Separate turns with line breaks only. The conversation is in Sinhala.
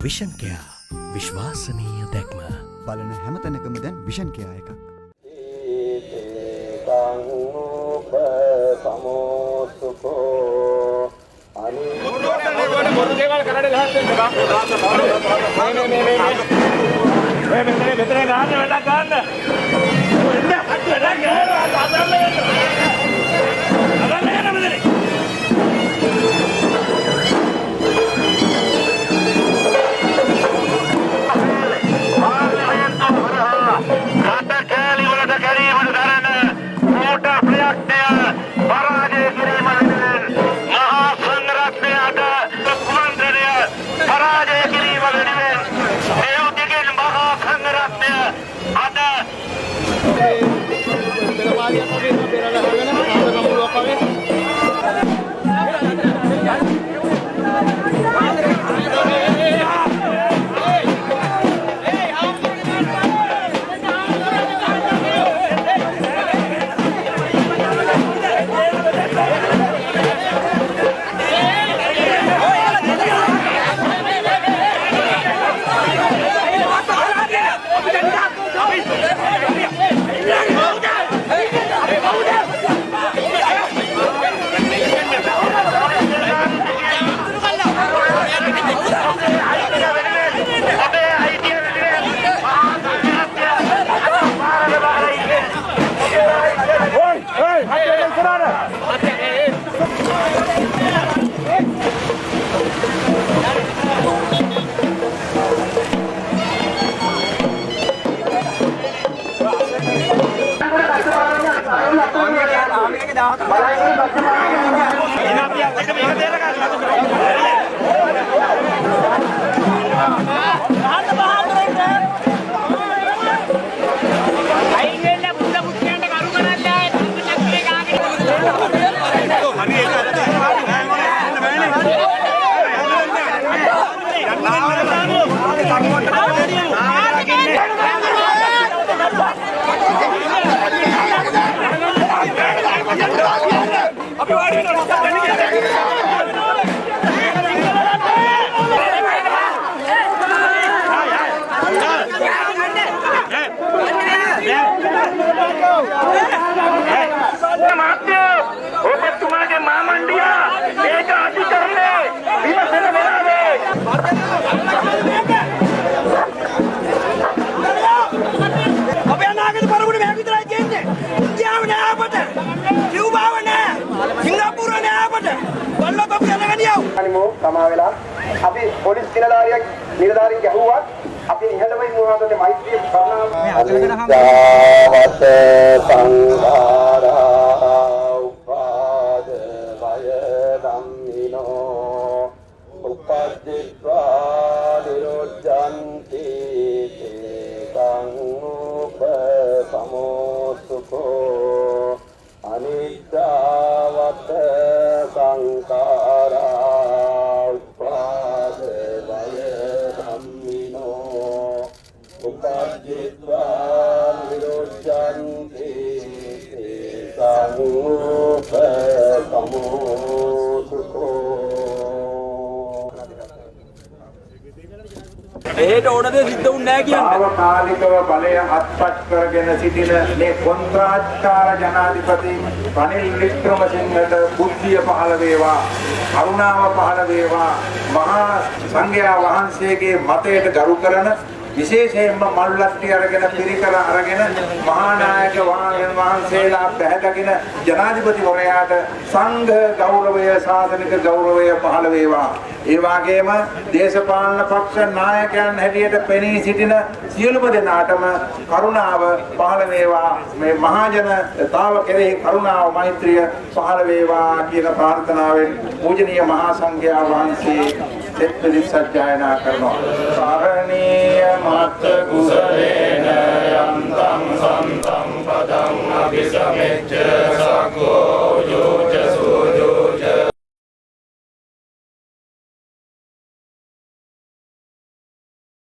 විෂන් කෙයා විශ්වාසනීය දැක්ම
බලන හැමතැනකම දැන් විෂන් කෙයා එකක්.
සමාවෙලා අපි පොලිස් නිලධාරියෙක් නිලධාරින් ගැහුවත් අපි ඉහළම ඉමුහාතේ මෛත්‍රිය කරනවාවත සංඝාරා උපාද වය ධම්මිනෝ උපද්දිත්වා නිරෝධන්ති තං උපසමෝසුකෝ අනිත්‍යවත සංඛාරා උපාද වය ධම්මිනෝ උපජ්ජිත්වා නිරෝධන්ති සංඝෝපසමෝසුකෝ.
ඒට ඕන දේ සිද්ධ වුන්නේ නැහැ කියන්නේ.
තාවකාලිකව බලය අත්පත් කරගෙන සිටින මේ කොන්ත්‍රාත්කාර ජනාධිපති රනිල් වික්‍රමසිංහට බුද්ධිය පහළ වේවා, කරුණාව පහළ වේවා. මහා සංඝයා වහන්සේගේ මතයට ගරු කරන විශේෂයෙන්ම මල්ලට්ටි අරගෙන පිරිකර අරගෙන මහා නායක වහන්සේලා පැහැදගෙන ජනාධිපතිවරයාට සංඝ ගෞරවය, සාසනික ගෞරවය පහළ වේවා. ඒ වගේම දේශපාලන පක්ෂ නායකයන් හැටියට පෙනී සිටින සියලුම දෙනාටම කරුණාව පහළ වේවා. මේ මහා ජනතාව කෙරෙහි කරුණාව, මෛත්‍රිය පහළ වේවා කියන ප්‍රාර්ථනාවෙන් පූජනීය මහා සංඝයා වහන්සේ සෙත් සජ්ජායනා කරනවා. සාරණීය මත් කුසලේන යන්තං සන්තං පදං අபிසමෙච්ච